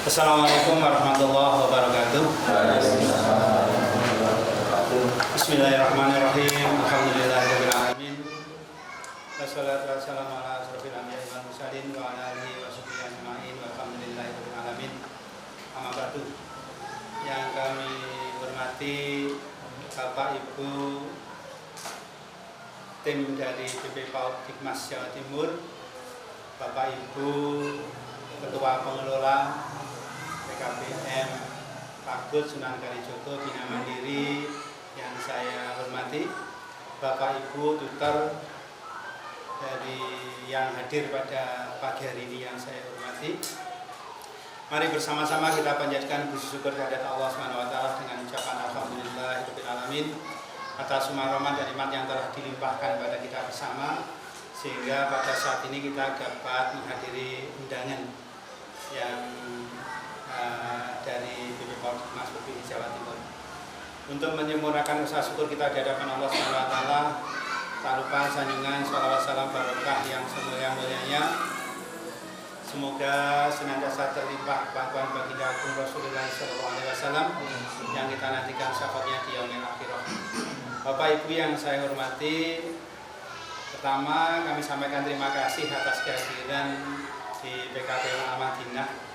Assalamualaikum warahmatullahi wabarakatuh. Bismillahirrahmanirrahim. Alhamdulillahirabbil alamin. Wassalatu wassalamu ala asrofil anbiya'i wal mursalin wa ala alihi washabbihi ajma'in. Walhamdulillahirabbil alamin. Amma ba'du. Yang kami hormati Bapak Ibu tim dari BP PAUD Dikmas Jawa Timur, Bapak Ibu Ketua Pengelola PKBM Pagut Sunan Kalijogo Bina Mandiri yang saya hormati, Bapak Ibu tutor dari yang hadir pada pagi hari ini yang saya hormati. Mari bersama-sama kita panjatkan puji syukur kehadirat Allah SWT dengan ucapan alhamdulillahirabbil alamin atas semua rahmat dan nikmat yang telah dilimpahkan pada kita bersama, sehingga pada saat ini kita dapat menghadiri undangan yang dari BP PAUD Dikmas Provinsi Jawa Timur. Untuk menyempurnakan usaha syukur kita di hadapan Allah SWT, tak lupa sanjungan sholawat salam barokah yang semulia-mulianya semoga senantiasa terlimpah bantuan baginda agung Rasulullah SAW yang kita nantikan syafaatnya di yaumil akhirah. Bapak Ibu yang saya hormati, pertama kami sampaikan terima kasih atas kehadiran di PKBM Al-Madinah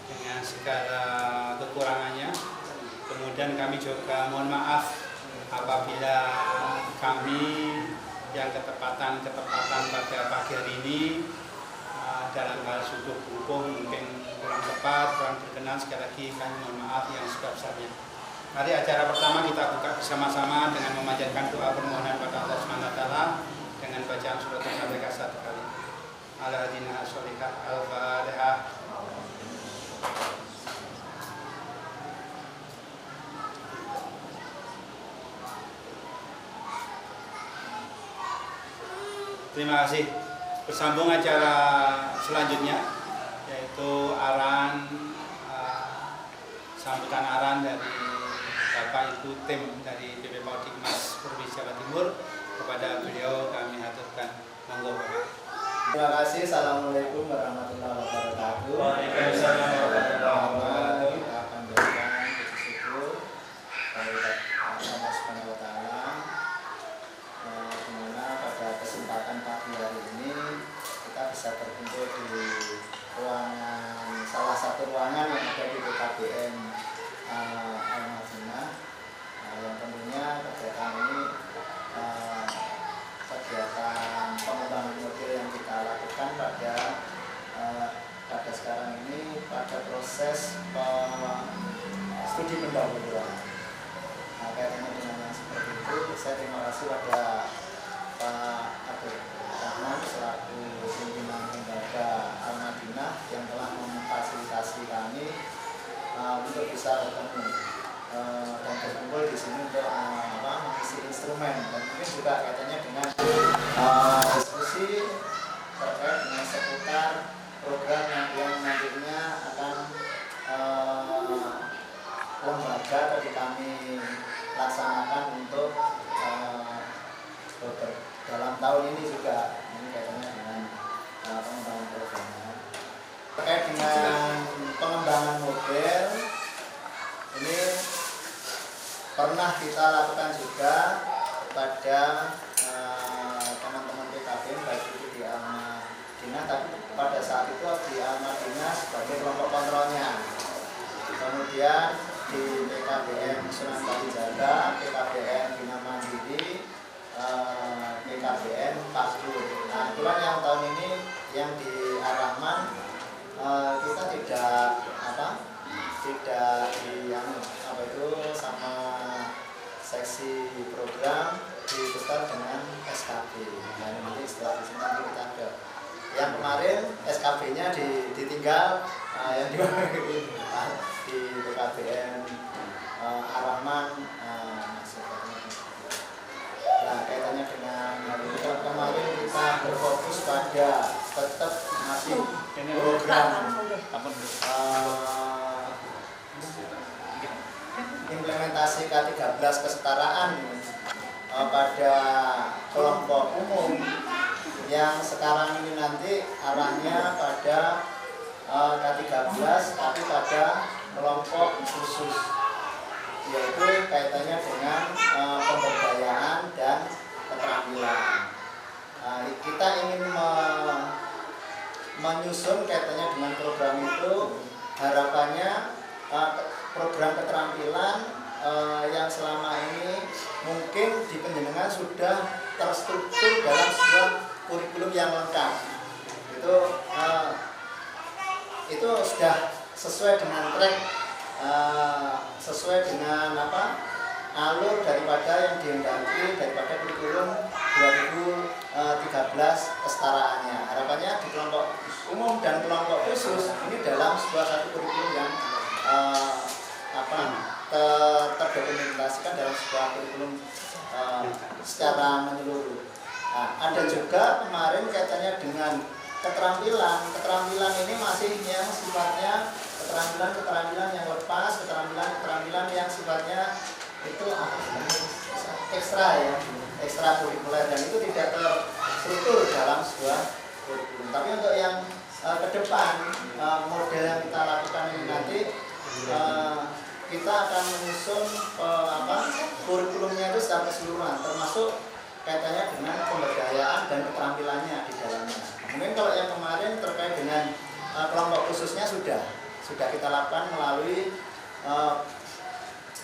dengan segala kekurangannya. Kemudian kami juga mohon maaf apabila kami yang ketepatan pada pagi hari ini dalam hal sudut hukum mungkin kurang tepat, kurang berkenan. Sekali lagi kami mohon maaf yang sebesar-besarnya. Mari acara pertama kita buka bersama-sama dengan memanjatkan doa permohonan pada Allah SWT dengan bacaan surat Al-Fatihah satu kali. Al-Hadinah As-Solikah Al-Fatihah. Terima kasih. Bersambung acara selanjutnya, yaitu sambutan aran dari Bapak Ibu tim dari BP PAUD Dikmas Provinsi Jawa Timur. Kepada beliau kami haturkan. Monggo Bapak. Terima kasih. Assalamualaikum warahmatullahi wabarakatuh. Waalaikumsalam warahmatullahi wabarakatuh. Kita akan berikan puji syukur kehadirat Allah Subhanahu wa Ta'ala, di mana pada kesempatan pagi hari ini kita bisa berkumpul di salah satu ruangan yang ada di PKBM Al-Madinah, yang tentunya kegiatan ini kegiatan pengembangan model yang kita lakukan pada sekarang ini pada proses studi pendahuluan. Kaitannya dengan yang seperti itu, saya terima kasih pada Pak Abdul Rahman selaku pimpinan lembaga Al-Madinah yang telah memfasilitasi kami untuk bisa bertemu dan berkumpul di sini untuk mengisi instrumen, dan mungkin juga kaitannya dengan diskusi terkait dengan seputar program yang nantinya akan lembaga tadi kami laksanakan untuk dalam tahun ini juga. Ini kaitannya dengan pengembangan programnya. Terkait dengan pengembangan model ini pernah kita lakukan juga pada teman-teman PKBM baik itu di Al-Madinah, tapi pada saat itu di Al-Madinah sebagai kelompok kontrolnya. Kemudian di PKBM Sunan Kalijaga, PKBM Bina Mandiri, PKBM Pagut. Nah, itulah yang tahun ini yang di Ar-Rahman kita tidak sama seksi program ditukar dengan SKB. Nah, nanti setelah di sini nanti kita ada. Yang kemarin SKB-nya ditinggal, yang di PKBM Ar-Rahman. Nah, kaitannya dengan hal ini, kemarin kita berfokus pada tetap masih program implementasi K13 kesetaraan pada kelompok umum yang sekarang ini nanti arahnya pada K13 tapi pada kelompok khusus, yaitu kaitannya dengan pemberdayaan dan keterampilan. Kita ingin menyusun kaitannya dengan program itu, harapannya program keterampilan yang selama ini mungkin di penjenengan sudah terstruktur dalam sebuah kurikulum yang lengkap. Itu sudah sesuai dengan track, sesuai dengan alur daripada yang dihendaki daripada kurikulum 2013 kesetaraannya. Harapannya di kelompok umum dan kelompok khusus ini dalam sebuah satu kurikulum yang terdokumentasikan dalam sebuah kurikulum secara menyeluruh. Ada juga kemarin kaitannya dengan keterampilan. Keterampilan ini masih yang sifatnya keterampilan yang lepas, keterampilan yang sifatnya itu ekstra ya, ekstra kurikuler, dan itu tidak terstruktur dalam sebuah kurikulum. Tapi untuk yang ke depan, model yang kita lakukan ini nanti kita akan menyusun kurikulumnya itu secara keseluruhan, termasuk kaitannya dengan pemberdayaan dan keterampilannya di dalamnya. Mungkin kalau yang kemarin terkait dengan kelompok khususnya sudah kita lakukan melalui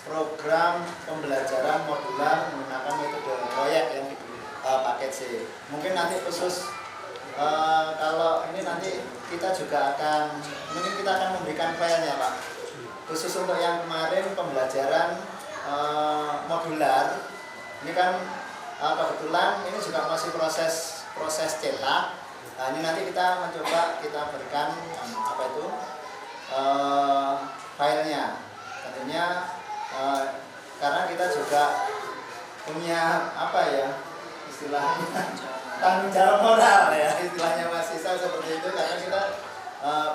program pembelajaran modular menggunakan metode proyek yang di paket C. Mungkin nanti khusus kalau ini nanti kita juga akan memberikan filenya Pak. Khusus untuk yang kemarin pembelajaran modular, ini kan kebetulan ini juga masih proses cetak. Ini nanti kita mencoba kita berikan filenya. Tentunya karena kita juga punya istilahnya tanggung jawab moral ya, istilahnya Mas Isal seperti itu, karena kita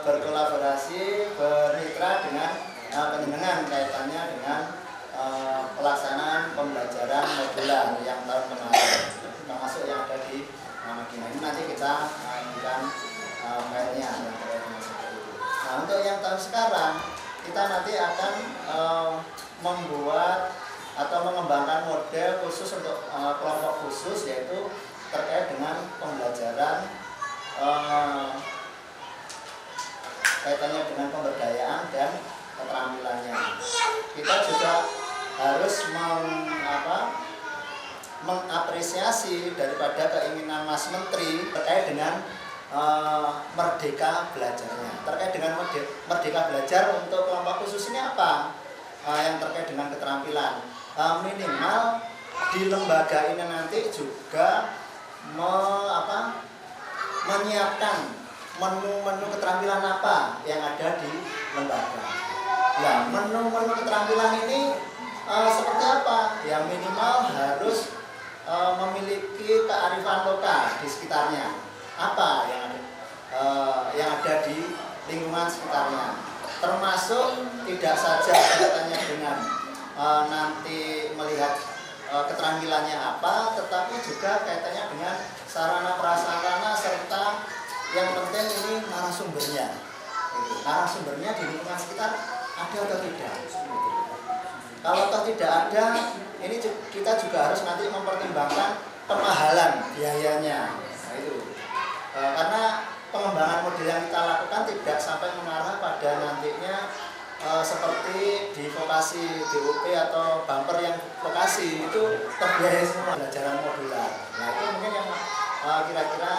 berkolaborasi, bermitra dengan penjenengan kaitannya dengan pelaksanaan pembelajaran modular yang tahun kemarin, termasuk yang ada di Madinah. Ini nanti kita berikan filenya yang terkait dengan seperti itu. Nah, untuk yang tahun sekarang kita nanti akan membuat atau mengembangkan model khusus untuk kelompok khusus, yaitu terkait dengan pembelajaran kaitannya dengan pemberdayaan dan keterampilannya. Kita juga harus mengapresiasi daripada keinginan Mas Menteri terkait dengan merdeka belajarnya. Terkait dengan merdeka belajar untuk kelompok khusus ini apa? Yang terkait dengan keterampilan. Minimal di lembaga ini nanti juga menyiapkan menu-menu keterampilan apa yang ada di lembaga. Nah, menu-menu keterampilan ini seperti apa? Ya minimal harus memiliki kearifan lokal di sekitarnya. Apa yang ada di lingkungan sekitarnya, termasuk tidak saja kaitannya dengan nanti melihat keterampilannya apa, tetapi juga kaitannya dengan sarana prasarana serta yang penting ini narasumbernya. Narasumbernya di lingkungan sekitar ada atau tidak? Kalau toh tidak ada, ini kita juga harus nanti mempertimbangkan kemahalan biayanya. Nah, itu. Karena pengembangan model yang kita lakukan tidak sampai mengarah pada nantinya seperti di vokasi DUP atau bumper yang vokasi itu terbiaya semua pembelajaran modular. Nah, itu mungkin yang kira-kira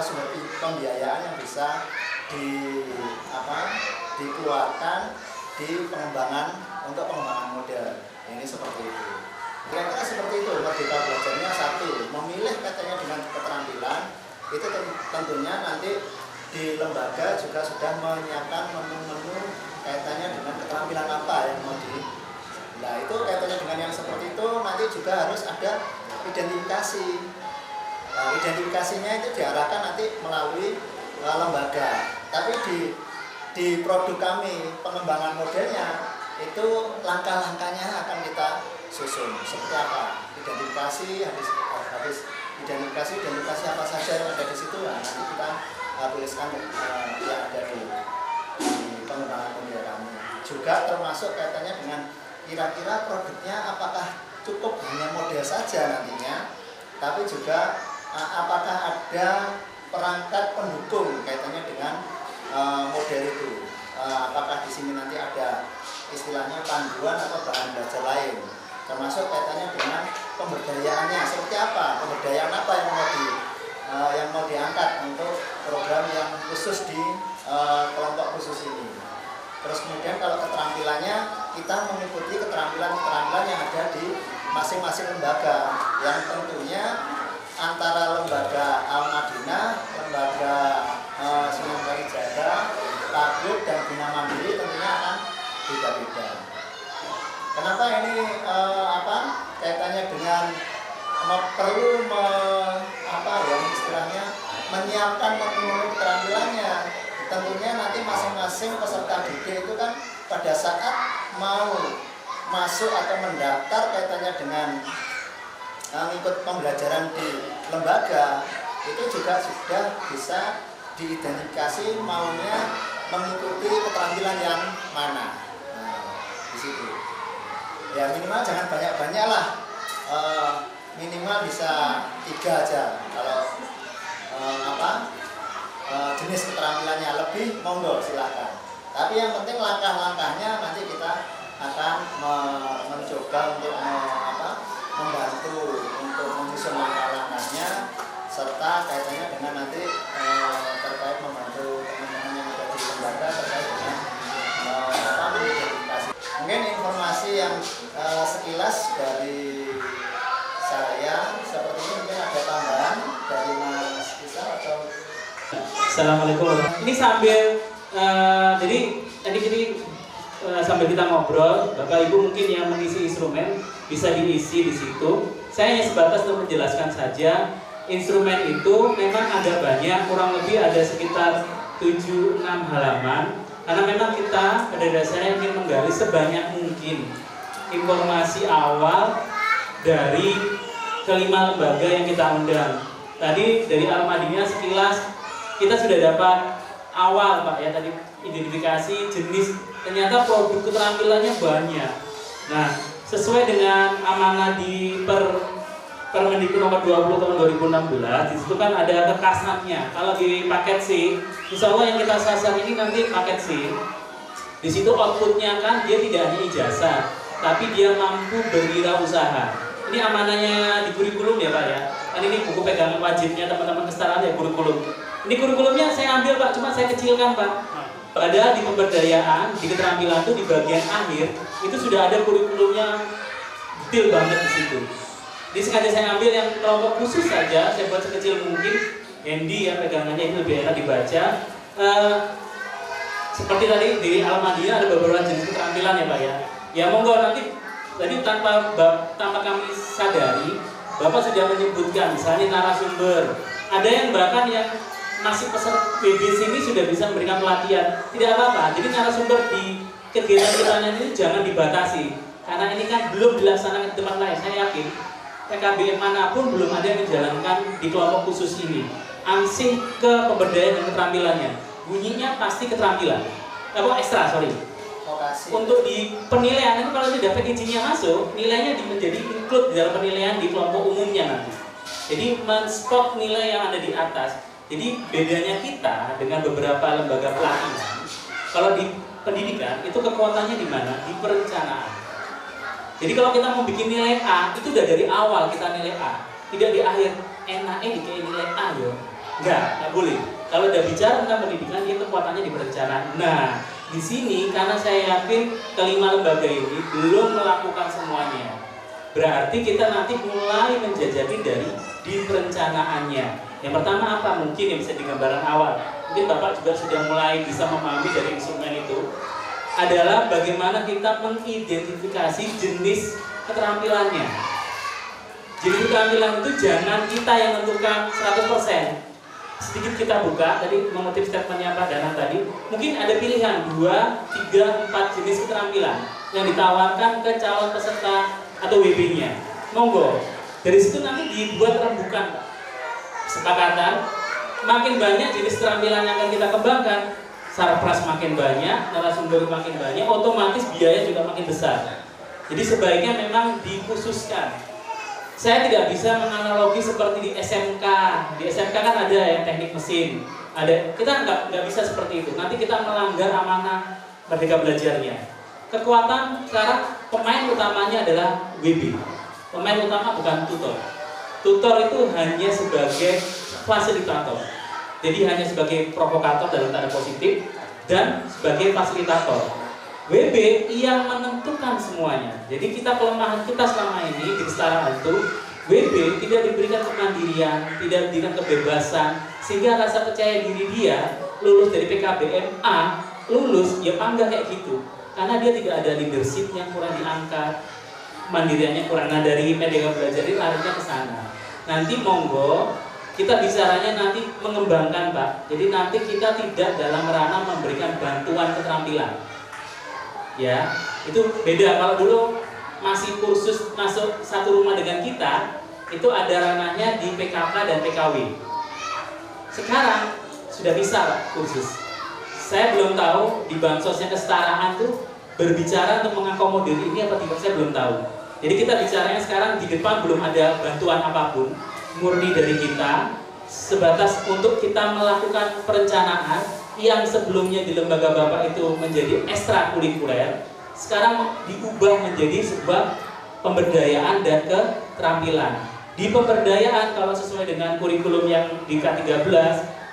sumber pembiayaan yang bisa dikeluarkan di untuk pengembangan model ini seperti itu. Kira-kira seperti itu. Merdeka belajarnya satu, memilih katanya dengan keterampilan itu tentunya nanti di lembaga juga sudah menyiapkan menu-menu kaitannya dengan keterampilan apa yang mau Nah, itu kaitannya dengan yang seperti itu nanti juga harus ada identifikasi. Nah, identifikasinya itu diarahkan nanti melalui lembaga. Tapi di produk kami pengembangan modelnya itu langkah-langkahnya akan kita susun seperti apa. Identifikasi habis identifikasi apa saja yang ada di situ. Nah, nanti kita tuliskan yang ada di pengembangan pemeliharaan. Juga termasuk kaitannya dengan kira-kira produknya apakah cukup hanya model saja nantinya, tapi juga apakah ada perangkat pendukung kaitannya dengan model itu. Apakah di sini nanti ada istilahnya panduan atau bahan belajar lain, termasuk kaitannya dengan pemberdayaannya seperti apa, pemberdayaan apa yang mau diangkat untuk program yang khusus di kelompok khusus ini. Terus kemudian kalau keterampilannya, kita mengikuti keterampilan yang ada di masing-masing lembaga, yang tentunya antara lembaga Al-Madinah, lembaga Sunan Kalijaga, Tablik dan Bina Mandiri tentunya akan beda-beda. Kenapa ini kaitannya dengan perlu istilahnya menyiapkan keterampilannya. Tentunya nanti masing-masing peserta didik itu kan pada saat mau masuk atau mendaftar kaitannya dengan ikut pembelajaran di lembaga, itu juga sudah bisa diidentifikasi maunya mengikuti keterampilan yang mana. Di situ ya minimal jangan banyak-banyak lah, minimal bisa 3 aja kalau jenis keterampilannya. Lebih monggo silahkan, tapi yang penting langkah-langkahnya nanti kita akan mencoba untuk membantu untuk menyusun langkah-langkahnya, serta kaitannya dengan nanti terkait membantu teman-teman yang ada di lembaga terkait dengan mengidentifikasi. Mungkin informasi yang sekilas dari saya seperti ini. Mungkin ada tambahan dari Mas Kisah atau? Assalamualaikum. Ini sambil jadi sambil kita ngobrol, Bapak Ibu mungkin yang mengisi instrumen bisa diisi di situ. Saya hanya sebatas untuk menjelaskan saja, instrumen itu memang ada banyak, kurang lebih ada sekitar 7-6 halaman. Karena memang kita pada dasarnya ingin menggali sebanyak mungkin informasi awal dari kelima lembaga yang kita undang. Tadi dari Al-Madinah sekilas kita sudah dapat awal Pak ya, tadi identifikasi jenis, ternyata produk keterampilannya banyak. Nah, sesuai dengan amanah di Permendikbud nomor 20 tahun 2016, di situ kan ada kekasannya. Kalau di paket C, insya Allah yang kita sasar ini nanti paket C. Di situ outputnya kan dia tidak hanya ijazah, tapi dia mampu berwirausaha. Ini amanahnya di kurikulum ya Pak ya. Kan ini buku pegangan wajibnya teman-teman kesetaraan ya, kurikulum. Ini kurikulumnya saya ambil Pak, cuma saya kecilkan Pak. Padahal di pemberdayaan, di keterampilan itu di bagian akhir itu sudah ada kurikulumnya detail banget di situ. Jadi sengaja saya ambil yang kelompok khusus saja, saya buat sekecil mungkin, handy ya pegangannya, itu lebih enak dibaca. Seperti tadi di Al-Madinah ada beberapa jenis keterampilan ya Pak ya. Ya monggo nanti tadi tanpa kami sadari, Bapak sudah menyebutkan misalnya narasumber. Ada yang bahkan yang masih peserta BBC ini sudah bisa memberikan pelatihan. Tidak apa-apa. Jadi narasumber di kegiatan kita ini jangan dibatasi. Karena ini kan belum dilaksanakan di tempat lain. Saya yakin PKBM manapun belum ada yang menjalankan di kelompok khusus ini. Ansih ke pemberdayaan dan keterampilannya. Bunyinya pasti keterampilan. Ekstra, sorry. Vokasi. Untuk di penilaian itu kalau sudah packagingnya masuk, nilainya menjadi include di dalam penilaian di kelompok umumnya nanti. Jadi men-spot nilai yang ada di atas. Jadi bedanya kita dengan beberapa lembaga pelatihan, kalau di pendidikan itu kekuatannya di mana? Di perencanaan. Jadi kalau kita mau bikin nilai A, itu udah dari awal kita nilai A, tidak di akhir enaknya dikasih nilai A yo. Enggak boleh. Kalau udah bicara tentang pendidikan, dia kekuatannya di perencanaan. Nah, di sini karena saya yakin kelima lembaga ini belum melakukan semuanya. Berarti kita nanti mulai menjajaki dari di perencanaannya. Yang pertama apa? Mungkin yang bisa digambaran awal. Mungkin Bapak juga sudah mulai bisa memahami dari instrumen itu. Adalah bagaimana kita mengidentifikasi jenis keterampilannya. Jenis keterampilan itu jangan kita yang menentukan 100%. Sedikit kita buka, tadi mengutip statementnya Pak Danang tadi, mungkin ada pilihan 2, 3, 4 jenis keterampilan yang ditawarkan ke calon peserta atau WB-nya. Monggo, dari situ nanti dibuat rembukan Pak. Kesepakatan makin banyak jenis keterampilan yang akan kita kembangkan, sarpras makin banyak, narasumber makin banyak, otomatis biaya juga makin besar. Jadi sebaiknya memang dikhususkan. Saya tidak bisa menganalogi seperti di SMK. Di SMK kan ada yang teknik mesin, ada, kita nggak bisa seperti itu. Nanti kita melanggar amanah Merdeka Belajarnya. Kekuatan sekarang pemain utamanya adalah WB. Pemain utama bukan tutor. Tutor itu hanya sebagai fasilitator. Jadi hanya sebagai provokator dalam tanda positif dan sebagai fasilitator. WB yang menentukan semuanya. Jadi kita kelemahan kita selama ini di kesetaraan itu, WB tidak diberikan kemandirian, tidak diberikan kebebasan, sehingga rasa percaya diri dia lulus dari PKBM A, lulus ya panggah kayak gitu. Karena dia tidak ada leadership yang kurang diangkat, mandiriannya kurang. Nah dari Merdeka Belajar ini larinya ke sana. Nanti monggo kita bicaranya nanti mengembangkan Pak. Jadi nanti kita tidak dalam ranah memberikan bantuan keterampilan. Ya, itu beda. Kalau dulu masih kursus masuk satu rumah dengan kita, itu ada ranahnya di PKK dan PKW. Sekarang sudah bisa Pak kursus. Saya belum tahu di bansosnya kesetaraan tuh berbicara untuk mengakomodir ini apa tidak, saya belum tahu. Jadi kita bicaranya sekarang di depan belum ada bantuan apapun, murni dari kita, sebatas untuk kita melakukan perencanaan yang sebelumnya di lembaga Bapak itu menjadi ekstrakurikuler, sekarang diubah menjadi sebuah pemberdayaan dan keterampilan. Di pemberdayaan kalau sesuai dengan kurikulum yang di K13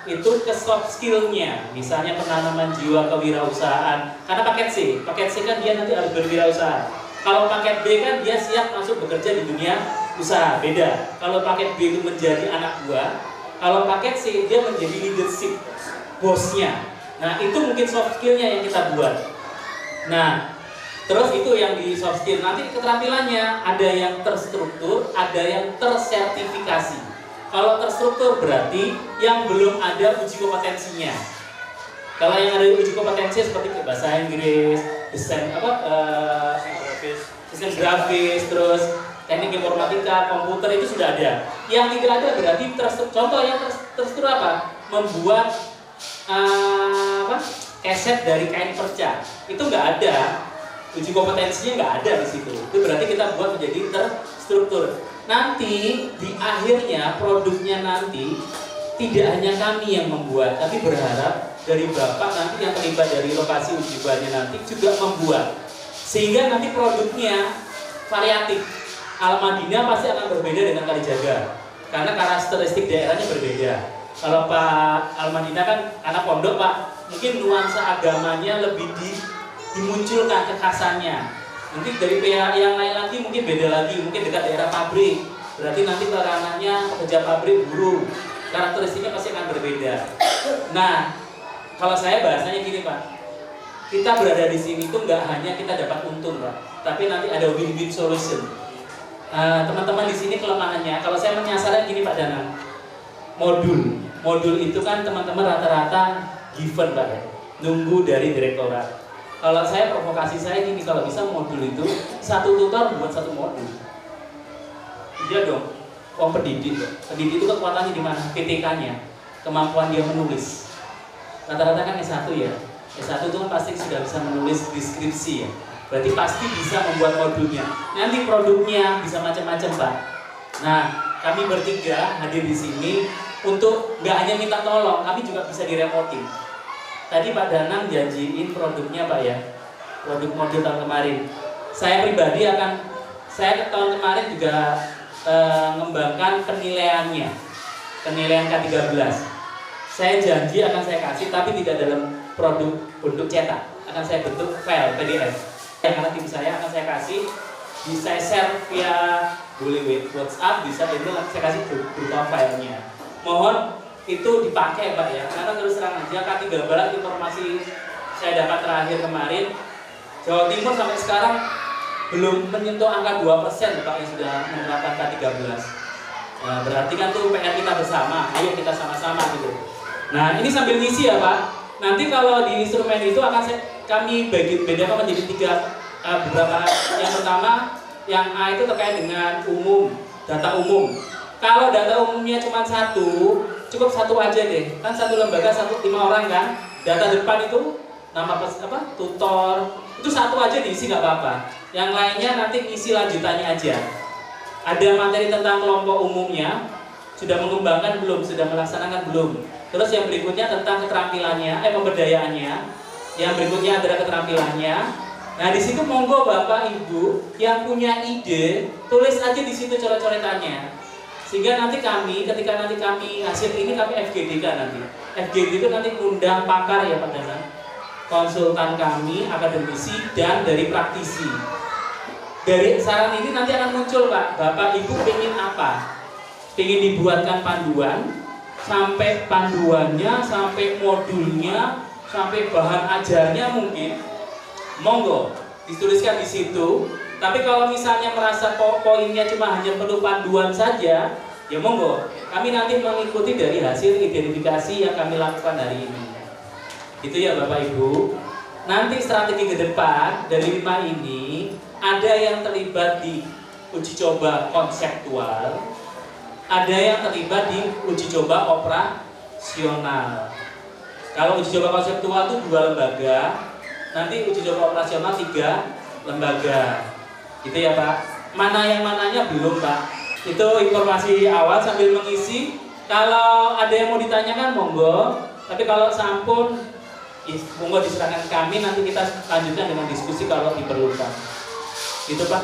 itu ke soft skill-nya, misalnya penanaman jiwa kewirausahaan. Karena paket C kan dia nanti harus berwirausaha. Kalau paket B kan dia siap masuk bekerja di dunia usaha, beda. Kalau paket B itu menjadi anak buah, kalau paket C dia menjadi leadership, bosnya. Nah itu mungkin soft skill-nya yang kita buat. Nah terus itu yang di soft skill. Nanti keterampilannya ada yang terstruktur, ada yang tersertifikasi. Kalau terstruktur berarti yang belum ada uji kompetensinya. Kalau yang ada uji kompetensi seperti bahasa Inggris, desain desain grafis, terus teknik informatika, komputer itu sudah ada. Yang tidak ada berarti contoh yang terstruktur apa? Membuat keset dari kain perca. Itu nggak ada. Uji kompetensinya nggak ada di situ. Itu berarti kita buat menjadi terstruktur. Nanti di akhirnya produknya nanti tidak hanya kami yang membuat, tapi berharap dari Bapak nanti yang terlibat dari lokasi uji coba nanti juga membuat, sehingga nanti produknya variatif. Al-Madinah pasti akan berbeda dengan Kalijaga karena karakteristik daerahnya berbeda. Kalau Pak Al-Madinah kan anak pondok Pak, mungkin nuansa agamanya lebih dimunculkan kekhasannya. Nanti dari pihak yang lain lagi mungkin beda lagi, mungkin dekat daerah pabrik. Berarti nanti ke ranahnya pekerja pabrik, buruh. Karakteristiknya pasti akan berbeda. Nah, kalau saya bahasanya gini Pak, kita berada di sini tuh nggak hanya kita dapat untung Pak, tapi nanti ada win-win solution. Teman-teman di sini kelemahannya, kalau saya menyasarnya gini Pak Danang, modul itu kan teman-teman rata-rata given Pak ya, nunggu dari direktorat. Kalau saya provokasi saya gini, kalau bisa modul itu satu tutor buat satu modul. Iya dong, uang pendidik itu kekuatannya di mana? PTK-nya, kemampuan dia menulis. Rata-rata kan S1 ya. S1 itu kan pasti sudah bisa menulis deskripsi ya. Berarti pasti bisa membuat modulnya. Nanti produknya bisa macam-macam Pak. Nah, kami bertiga hadir di sini untuk nggak hanya minta tolong, kami juga bisa direpotin. Tadi Pak Danang janjiin produknya Pak ya, produk modul tahun kemarin. Saya pribadi saya tahun kemarin juga mengembangkan penilaiannya, penilaian K13. Saya janji akan saya kasih, tapi tidak dalam produk bentuk cetak, akan saya bentuk file PDF. Karena tim saya akan saya kasih, bisa share via boleh WhatsApp, bisa email, saya kasih berupa filenya. Mohon itu dipakai Pak ya, karena terus terang aja K3 Barat informasi saya dapat terakhir kemarin, Jawa Timur sampai sekarang belum menyentuh angka 2% Pak yang sudah menerapkan K13. Nah, berarti kan tuh PR kita bersama, ayo kita sama-sama gitu. Nah ini sambil ngisi ya Pak, nanti kalau di instrumen itu akan kami bedakan menjadi beberapa. Yang pertama, yang A itu terkait dengan umum, data umum. Kalau data umumnya cuma satu, cukup satu aja deh. Kan satu lembaga 5 orang kan. Data depan itu nama tutor itu satu aja diisi nggak apa-apa. Yang lainnya nanti isi lanjutannya aja. Ada materi tentang kelompok umumnya, sudah mengembangkan belum, sudah melaksanakan belum. Terus yang berikutnya tentang keterampilannya, pemberdayaannya. Yang berikutnya adalah keterampilannya. Nah di situ monggo Bapak Ibu yang punya ide tulis aja di situ coret-coretannya. Sehingga nanti ketika nanti kami hasil ini kami FGD kan nanti. FGD itu nanti undang pakar ya Pak Danan, konsultan kami, akademisi dan dari praktisi. Dari saran ini nanti akan muncul Pak, Bapak Ibu ingin apa? Ingin dibuatkan panduan, sampai panduannya, sampai modulnya, sampai bahan ajarnya mungkin, monggo dituliskan di situ. Tapi kalau misalnya merasa poinnya cuma hanya perlu panduan saja, ya monggo. Kami nanti mengikuti dari hasil identifikasi yang kami lakukan hari ini. Itu ya Bapak Ibu. Nanti strategi ke depan dari 5 ini ada yang terlibat di uji coba konseptual, ada yang terlibat di uji coba operasional. Kalau uji coba konseptual itu 2 lembaga, nanti uji coba operasional 3 lembaga. Gitu ya Pak. Mana yang mananya belum Pak. Itu informasi awal sambil mengisi. Kalau ada yang mau ditanyakan monggo. Tapi kalau sampun monggo diserahkan kami, nanti kita lanjutkan dengan diskusi kalau diperlukan. Gitu Pak.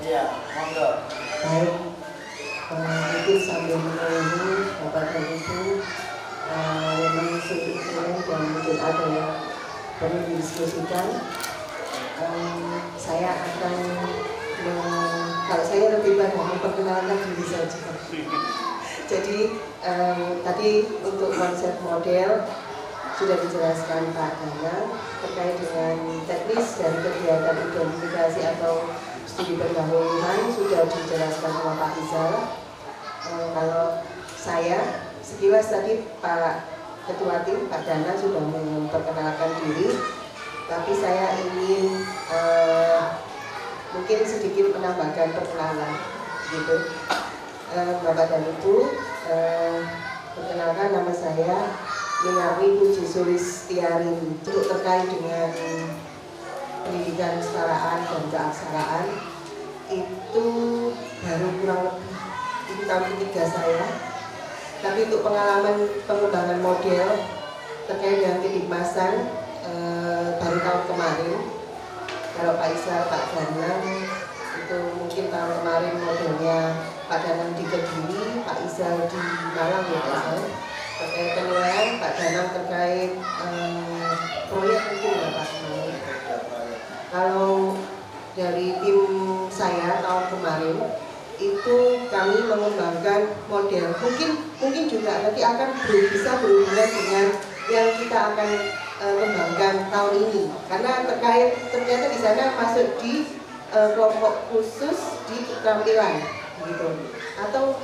Iya, monggo. Baik, mungkin sambil menunggu Bapak dan Ibu yang mengisi instrumen dan mungkin ada yang perlu didiskusikan. Saya akan kalau saya lebih banyak memperkenalkan diri saja. Jadi tadi untuk konsep model sudah dijelaskan Pak Dana terkait dengan teknis dari kegiatan identifikasi atau studi pendahuluan sudah dijelaskan sama Pak Izal. Kalau saya sekilas tadi Pak Ketua Tim Pak Dana sudah memperkenalkan diri. Tapi saya ingin mungkin sedikit menambahkan perkenalan, gitu. Bapak dan Ibu, perkenalkan nama saya Minarwi Puji Sulistiarin. Untuk terkait dengan pendidikan kesetaraan dan keaksaraan itu baru kurang lebih ini tahun ketiga saya. Tapi untuk pengalaman pengembangan model terkait dengan kedikmasan baru tahun kemarin. Kalau Pak Isa, Pak Danang itu mungkin tahun kemarin modelnya Pak Danang di Kediri, Pak Isa di Malang ya Pak Isa. Terkait penilaian Pak Danang terkait proyek mungkin ya Pak. Kalau dari tim saya tahun kemarin itu kami mengembangkan model mungkin juga nanti akan bisa berhubungan dengan yang kita akan kembangkan tahun ini karena ternyata di sana masuk di kelompok khusus di keterampilan gitu atau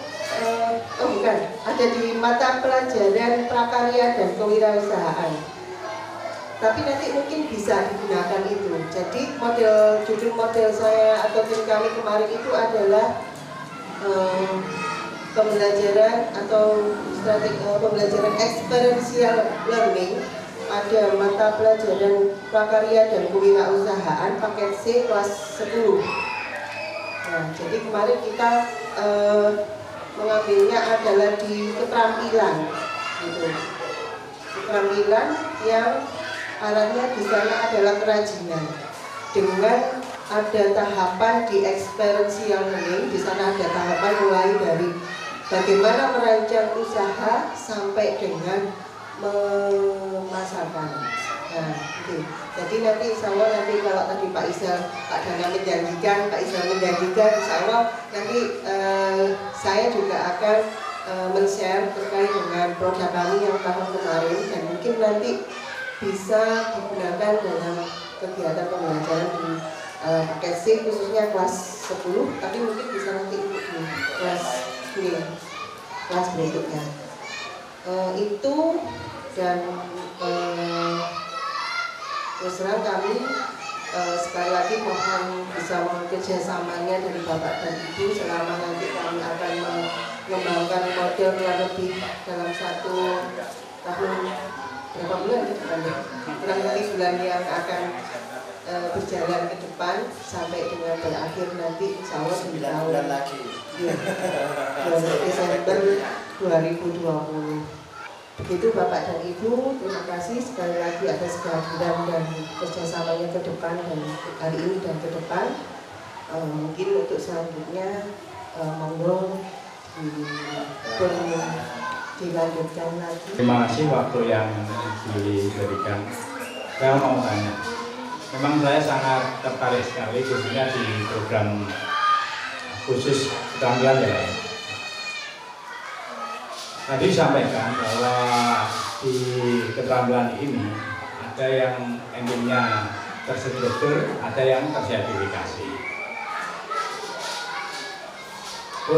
bukan ada di mata pelajaran prakarya dan kewirausahaan tapi nanti mungkin bisa digunakan itu. Jadi judul model saya atau tim kami kemarin itu adalah pembelajaran atau strategi pembelajaran experiential learning pada mata pelajaran prakarya dan kewirausahaan paket C kelas 10. Nah, jadi kemarin kita mengambilnya adalah di keterampilan, gitu. Keterampilan yang arahnya di sana adalah kerajinan. Dengan ada tahapan di experiential learning, di sana ada tahapan mulai dari bagaimana merancang usaha sampai dengan memasarkan. Nah, gitu. Jadi nanti insya Allah nanti kalau tadi Pak Isal, Pak Dana menjanjikan, Pak Isal menjanjikan, insya Allah nanti saya juga akan men-share terkait dengan produk kami yang tahun kemarin dan mungkin nanti bisa digunakan dalam kegiatan pembelajaran di paket C khususnya kelas 10, tapi mungkin bisa nanti ikut di kelas berikutnya. Itu dan terus terang kami sekali lagi mohon bisa kerjasamanya dari Bapak dan Ibu selama nanti kami akan mengembangkan model yang lebih dalam 1 tahun berapa bulan ya, kurang lebih bulan yang akan berjalan ke depan sampai dengan berakhir nanti insya Allah di tahun lagi. Ya, Desember 2020. Begitu Bapak dan Ibu, terima kasih sekali lagi atas kehadiran dan kerjasamanya ke depan dan hari ini dan ke depan. Mungkin untuk selanjutnya monggo dilanjutkan lagi. Terima kasih waktu yang diberikan. Saya mau tanya, memang saya sangat tertarik sekali khususnya di program khusus keterampilan ya. Tadi disampaikan bahwa di keterampilan ini ada yang endingnya terstruktur, ada yang tersertifikasi.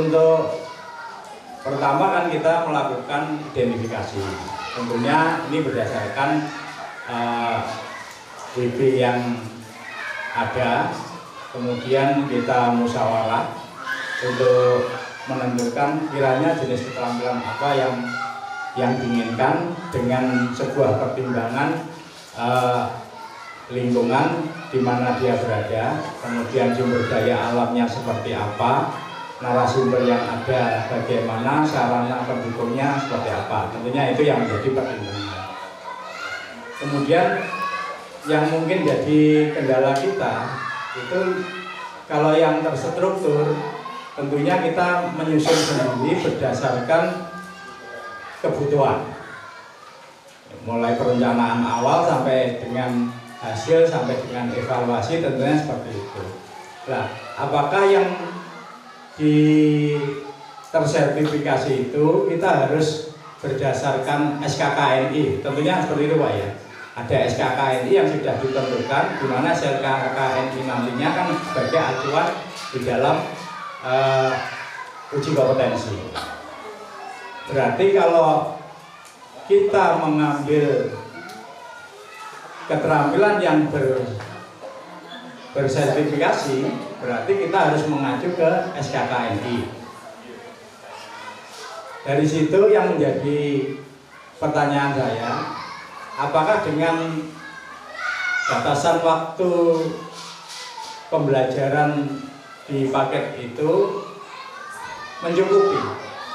Untuk pertama kan kita melakukan identifikasi. Tentunya ini berdasarkan WB yang ada, kemudian kita musyawarah untuk menentukan kiranya jenis keterampilan apa yang diinginkan dengan sebuah pertimbangan lingkungan di mana dia berada, kemudian sumber daya alamnya seperti apa, narasumber yang ada bagaimana, sarana pendukungnya seperti apa. Tentunya itu yang menjadi pertimbangan. Kemudian yang mungkin jadi kendala kita itu kalau yang terstruktur, tentunya kita menyusun sendiri berdasarkan kebutuhan, mulai perencanaan awal sampai dengan hasil sampai dengan evaluasi, tentunya seperti itu. Nah, apakah yang di tersertifikasi itu kita harus berdasarkan SKKNI? Tentunya seperti itu Pak ya. Ada SKKNI yang sudah ditentukan, di mana SKKNI nantinya kan sebagai acuan di dalam uji kompetensi. Berarti kalau kita mengambil keterampilan yang bersertifikasi, berarti kita harus mengacu ke SKKNI. Dari situ yang menjadi pertanyaan saya, apakah dengan batasan waktu pembelajaran di paket itu mencukupi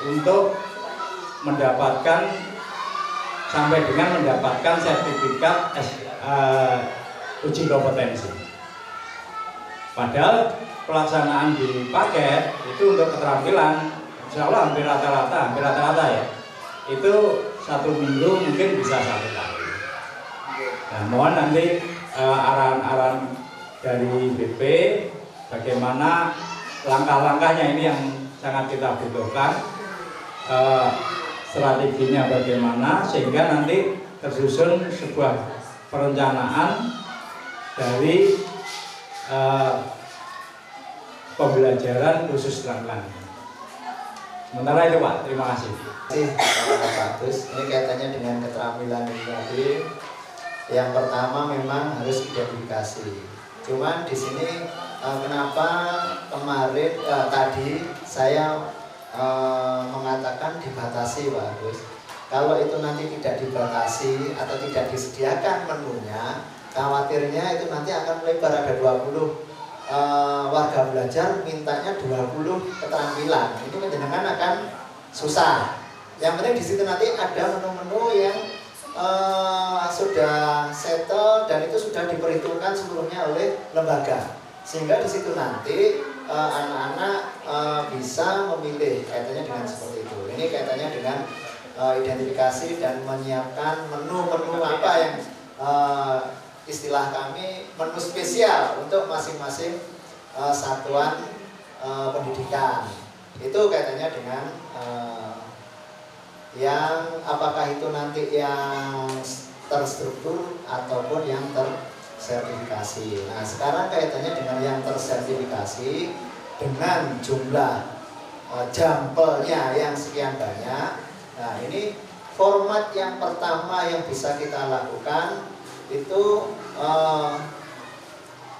untuk mendapatkan sampai dengan mendapatkan sertifikat uji kompetensi. Padahal pelaksanaan di paket itu untuk keterampilan insya Allah hampir rata-rata ya, itu 1 minggu mungkin bisa 1 kali. Nah, mohon nanti arahan-arahan dari BP bagaimana langkah-langkahnya ini yang sangat kita butuhkan, strateginya bagaimana sehingga nanti tersusun sebuah perencanaan dari pembelajaran khusus keterampilan. Sementara itu Pak, terima kasih. Pak Bagus, ini kaitannya dengan keterampilan ini tadi. Yang pertama memang harus identifikasi. Cuman di sini kenapa kemarin tadi saya mengatakan dibatasi Pak Agus. Kalau itu nanti tidak dibatasi atau tidak disediakan menunya, khawatirnya itu nanti akan melebar, ada 20 warga belajar mintanya 20 keterampilan. Ini menjenengan akan susah. Yang penting di situ nanti ada menu-menu yang sudah settle dan itu sudah diperhitungkan sebelumnya oleh lembaga, sehingga di situ nanti anak-anak bisa memilih. Kaitannya dengan seperti itu. Ini kaitannya dengan identifikasi dan menyiapkan menu-menu apa yang istilah kami menu spesial untuk masing-masing satuan pendidikan. Itu kaitannya dengan yang apakah itu nanti yang terstruktur ataupun yang tersertifikasi. Nah, sekarang kaitannya dengan yang tersertifikasi dengan jumlah jampelnya yang sekian banyak. Nah, ini format yang pertama yang bisa kita lakukan itu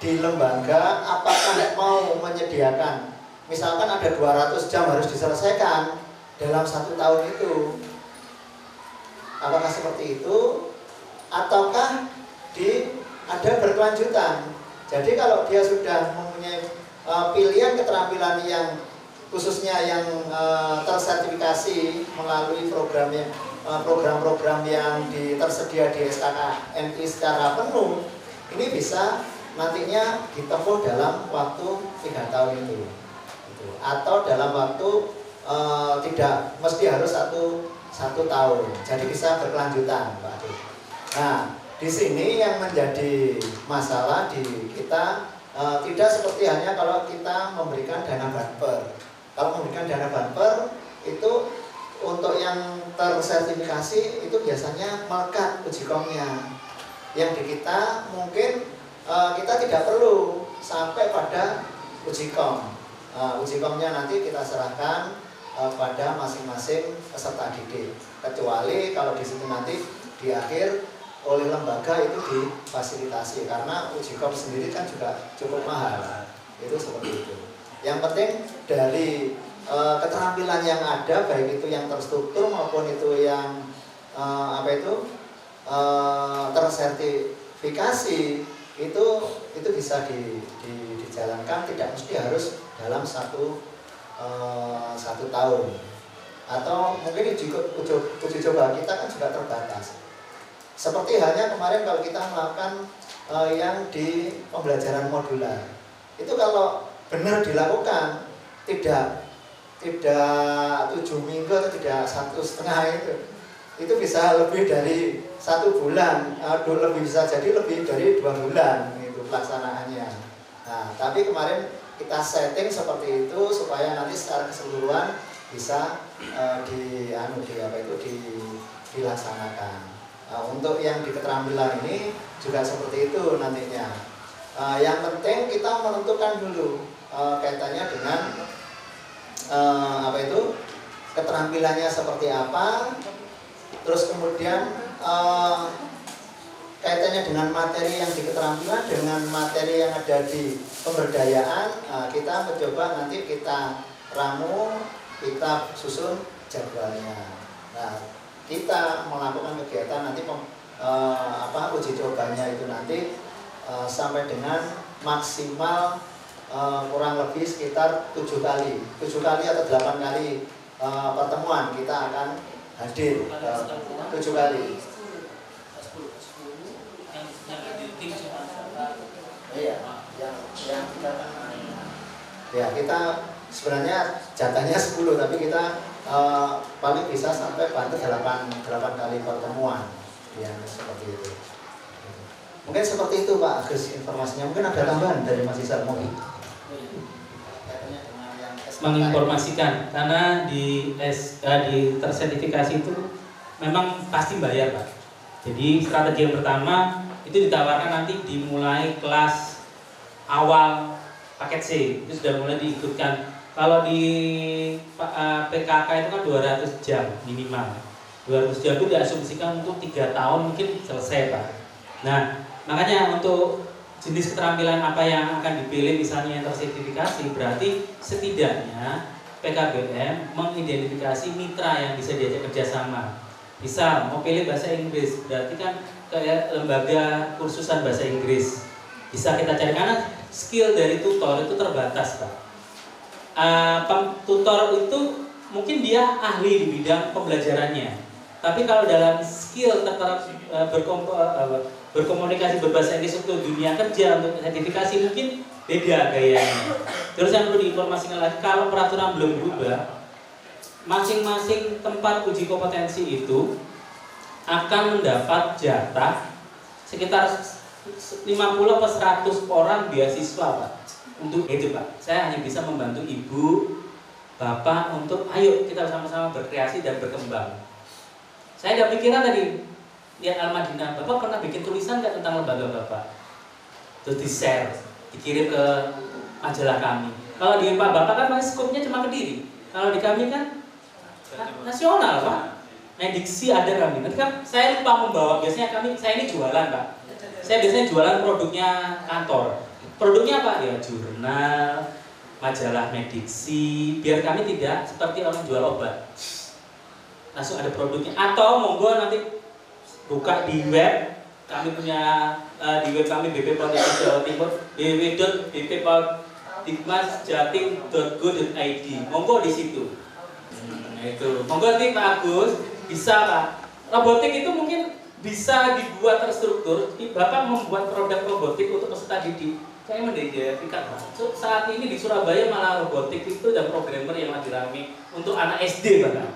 di lembaga apakah mau menyediakan, misalkan ada 200 jam harus diselesaikan dalam 1 tahun itu, apakah seperti itu ataukah ada berkelanjutan. Jadi kalau dia sudah mempunyai pilihan keterampilan yang khususnya yang tersertifikasi melalui program-program yang tersedia di SKKNI secara penuh, ini bisa nantinya ditempuh dalam waktu 3 tahun itu, atau dalam waktu tidak mesti harus satu tahun, jadi bisa berkelanjutan, Pak Ade. Nah, di sini yang menjadi masalah di kita tidak seperti hanya kalau kita memberikan dana banper. Kalau memberikan dana banper itu untuk yang tersertifikasi itu biasanya melekat uji komnya. Yang di kita mungkin kita tidak perlu sampai pada uji kom. Uji komnya nanti kita serahkan pada masing-masing peserta didik. Kecuali kalau di situ nanti di akhir oleh lembaga itu difasilitasi, karena uji kom sendiri kan juga cukup mahal. Itu seperti itu. Yang penting dari keterampilan yang ada, baik itu yang terstruktur maupun itu yang tersertifikasi, itu bisa dijalankan, tidak mesti harus dalam satu tahun. Atau mungkin uji coba kita kan juga terbatas. Seperti halnya kemarin kalau kita melakukan yang di pembelajaran modular, itu kalau benar dilakukan tidak 7 minggu atau tidak 1,5 itu bisa lebih dari 1 bulan, lebih bisa jadi lebih dari 2 bulan itu pelaksanaannya. Nah, tapi kemarin kita setting seperti itu supaya nanti secara keseluruhan bisa dilaksanakan. Nah, untuk yang di keterampilan ini juga seperti itu nantinya. Yang penting kita menentukan dulu kaitannya dengan keterampilannya seperti apa, terus kemudian kaitannya dengan materi yang di keterampilan dengan materi yang ada di pemberdayaan. Kita mencoba nanti kita ramu, kita susun jadwalnya. Nah, kita melakukan kegiatan nanti uji cobanya itu nanti sampai dengan maksimal kurang lebih sekitar 7 kali atau 8 kali pertemuan kita akan hadir 7 kali. Iya, yang kita sebenarnya jatahnya 10, tapi kita paling bisa sampai bantu 8 kali pertemuan, yang seperti itu. Mungkin seperti itu Pak Agus informasinya. Mungkin ada tambahan dari Mas Isar mungkin. Menginformasikan, karena di tersertifikasi itu memang pasti bayar Pak. Jadi strategi yang pertama itu ditawarkan nanti dimulai kelas awal paket C, itu sudah mulai diikutkan. Kalau di PKK itu kan 200 jam minimal. 200 jam itu diasumsikan untuk 3 tahun mungkin selesai Pak. Nah, makanya untuk jenis keterampilan apa yang akan dipilih misalnya yang tersertifikasi, berarti setidaknya PKBM mengidentifikasi mitra yang bisa diajak kerjasama. Bisa mau pilih bahasa Inggris, berarti kan kayak lembaga kursusan bahasa Inggris bisa kita cari, karena skill dari tutor itu terbatas Pak. Tutor itu mungkin dia ahli di bidang pembelajarannya, tapi kalau dalam skill berkomunikasi berbahasa Inggris untuk dunia kerja, untuk sertifikasi mungkin beda gayanya. Terus yang perlu diinformasikan lagi, kalau peraturan belum berubah, masing-masing tempat uji kompetensi itu akan mendapat jatah sekitar 50 atau 100 orang beasiswa Pak. Untuk itu Pak, saya hanya bisa membantu ibu, bapak untuk ayo kita sama-sama berkreasi dan berkembang. Saya ada pikiran tadi lihat Al-Madinah, Bapak pernah bikin tulisan nggak tentang lembaga Bapak? Terus di-share, dikirim ke majalah kami. Kalau di Pak Bapak kan masih skupnya cuma Kediri. Kalau di kami kan nasional Pak. Nah, diksi ada kami. Nanti kan saya lupa membawa, biasanya saya ini jualan Pak. Saya biasanya jualan produknya kantor. Produknya apa? Ya jurnal, majalah mediksi, biar kami tidak seperti orang jual obat. Langsung ada produknya. Atau monggo nanti buka di web, kami punya di web kami BP Politik Jawa Timur, www.bppodikmasjatim.go.id. Monggo di situ. Nah, itu. Monggo nanti Pak Agus bisa Pak. Robotik itu mungkin bisa dibuat terstruktur. Bapak membuat produk robotik untuk peserta didik. Saya mendedikasikan Pak. Saat ini di Surabaya malah robotik itu dan programmer yang lagi rame untuk anak SD bahkan.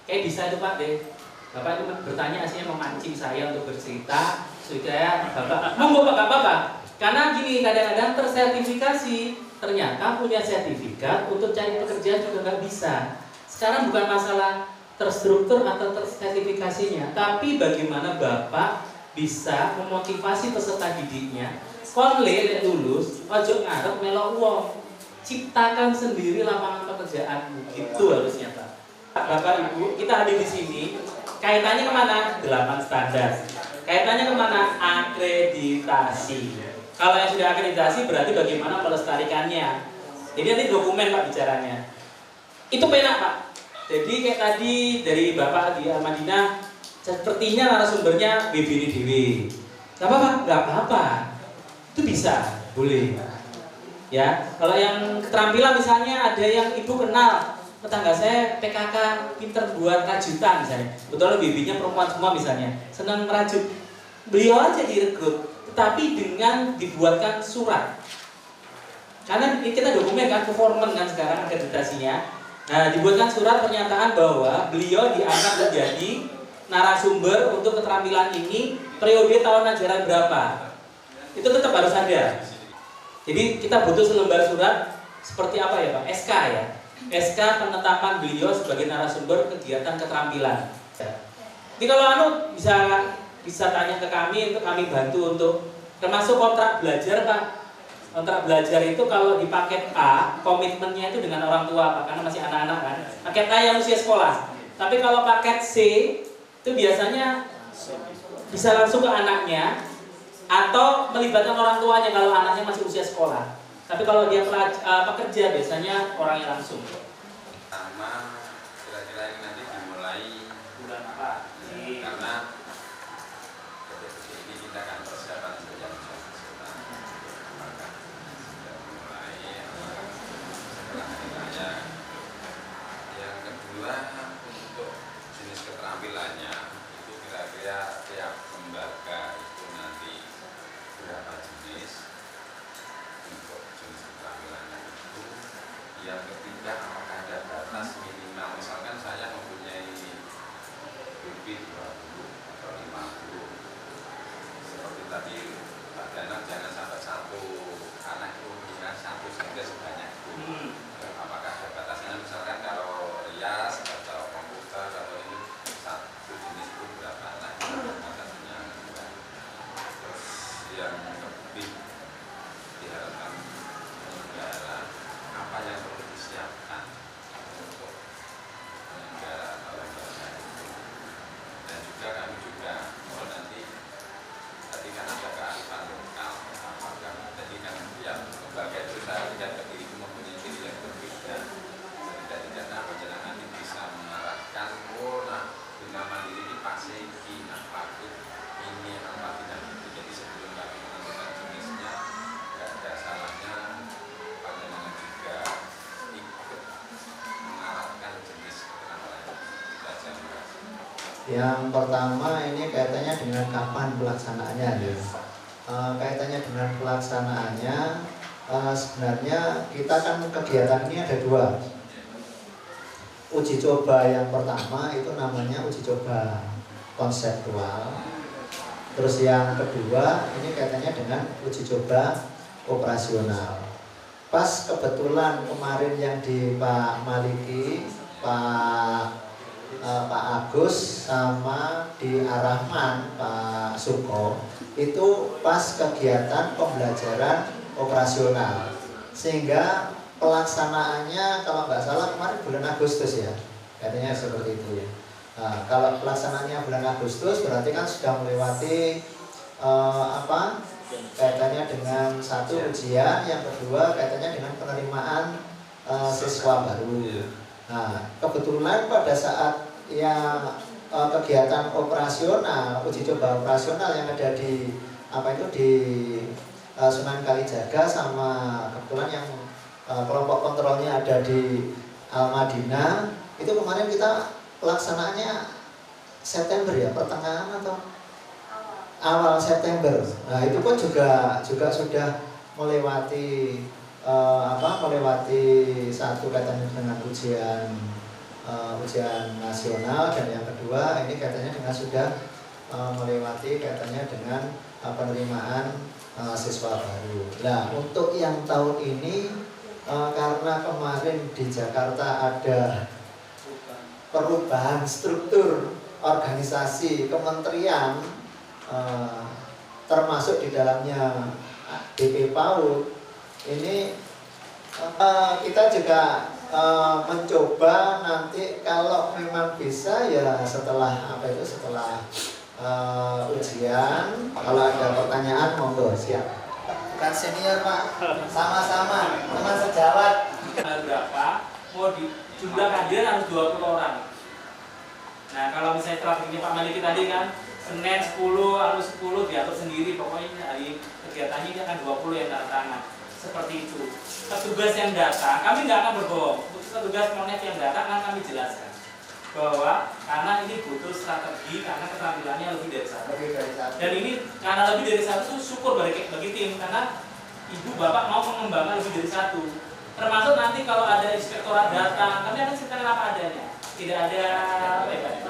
Kayak bisa itu Pak deh. Bapak itu bertanya aslinya memancing saya untuk bercerita supaya Bapak monggo Pak gak apa-apa. Karena gini kadang-kadang tersertifikasi ternyata punya sertifikat untuk cari pekerjaan juga nggak bisa. Sekarang bukan masalah terstruktur atau tersertifikasinya, tapi bagaimana Bapak bisa memotivasi peserta didiknya kon lek lulus ojo ngarep melok wong, ciptakan sendiri lapangan pekerjaan. Itu harusnya Pak. Bapak Ibu, kita hadir di sini kaitannya kemana? 8 standar. Kaitannya kemana? Akreditasi. Kalau yang sudah akreditasi berarti bagaimana melestarikannya. Jadi nanti dokumen Pak bicaranya. Itu penak Pak. Jadi kayak tadi dari Bapak di Al-Madinah, sepertinya narasumbernya BBDW. Gak apa-apa, gak apa-apa. Itu bisa, boleh. Ya, kalau yang keterampilan misalnya ada yang ibu kenal tetangga saya PKK pinter buat rajutan misalnya. Betul bibinya perempuan semua misalnya, senang merajut. Beliau aja direkrut, tetapi dengan dibuatkan surat. Karena kita dokumen kan performance kan sekarang akreditasinya. Nah, dibuatkan surat pernyataan bahwa beliau diangkat menjadi narasumber untuk keterampilan ini periode tahun ajaran berapa. Itu tetap harus ada. Jadi kita butuh selembar surat seperti apa ya Pak? SK ya. SK penetapan beliau sebagai narasumber kegiatan keterampilan. Jadi kalau bisa tanya ke kami untuk kami bantu untuk termasuk kontrak belajar Pak. Kontrak belajar itu kalau di paket A komitmennya itu dengan orang tua Pak, karena masih anak-anak kan. Paket A yang usia sekolah. Tapi kalau paket C itu biasanya bisa langsung ke anaknya atau melibatkan orang tuanya kalau anaknya masih usia sekolah. Tapi kalau dia pekerja biasanya orangnya langsung. Pertama, kira-kira ini nanti dimulai bulan apa? Karena ini kita akan persiapan sejak nasional. Maka sudah mulai setelah hari raya. Yang kedua untuk jenis keterampilannya itu kira-kira tiap lembaga itu nanti berapa jenis untuk jenis keterampilannya itu. Yang ketiga apakah ada batas minimal, misalkan saya mempunyai BP 20 atau 50 seperti tadi Pak Danang, jangan sampai satu anak itu punya satu saja sebanyak itu. Apakah ada batasnya, misalkan kalau rias atau komputer atau ini satu jenis itu berapa, nah itu ada batasnya. Terus yang lebih diharapkan negara apa yang perlu disiapkan untuk penyelenggara atau lembaga itu. Dan juga kami juga mau nanti tadi kan ada kearifan lokal, apakah tadi kan tiap lembaga itu saya lihat berdiri itu mempunyai ciri yang berbeda. Tidak bagaimana nanti bisa mengarahkan bina mandiri di Paseki, patut ini apa tidak. Jadi sebelum kami menentukan jenisnya, tidak ada salahnya bagaimana juga ikut mengarahkan jenis keterampilan kita saja. Yang pertama ini kaitannya dengan kapan pelaksanaannya ya. Kaitannya dengan pelaksanaannya sebenarnya kita kan kegiatan ini ada dua. Uji coba yang pertama itu namanya uji coba konseptual. Terus yang kedua ini kaitannya dengan uji coba operasional. Pas kebetulan kemarin yang di Pak Maliki, Pak Agus sama di Arahman Pak Suko itu pas kegiatan pembelajaran operasional, sehingga pelaksanaannya kalau nggak salah kemarin bulan Agustus ya, katanya seperti itu ya. Nah, kalau pelaksanaannya bulan Agustus berarti kan sudah melewati kaitannya dengan satu ujian, yang kedua kaitannya dengan penerimaan siswa baru. Nah, kebetulan pada saat yang kegiatan operasional, uji coba operasional yang ada di di Sunan Kalijaga, sama kebetulan yang kelompok kontrolnya ada di Al-Madinah, itu kemarin kita pelaksanaannya September ya, pertengahan atau awal September. Nah, itu pun juga sudah melewati melewati satu kaitannya dengan ujian nasional, dan yang kedua ini kaitannya dengan sudah melewati kaitannya dengan penerimaan siswa baru. Nah, untuk yang tahun ini karena kemarin di Jakarta ada perubahan struktur organisasi kementerian, termasuk di dalamnya BP PAUD, ini kita juga mencoba nanti kalau memang bisa ya setelah ujian, kalau ada pertanyaan monggo, siap. Bukan senior Pak, sama-sama teman sejawat. Berapa? Mau di jumlah hadirin harus 20 orang. Nah, kalau misalnya strateginya Pak Maliki tadi kan Senin 10, harus 10 diatur sendiri, pokoknya hari kegiatannya ini akan 20 yang tanda tangan. Seperti itu. Petugas yang datang, kami nggak akan berbohong. Petugas monet yang datang akan kami jelaskan bahwa karena ini butuh strategi, karena keterampilannya lebih dari satu. Dan ini karena lebih dari satu, syukur bagi tim, karena ibu bapak mau mengembangkan lebih dari satu. Termasuk nanti kalau ada inspektorat datang, kami akan ceritakan apa adanya. Tidak ada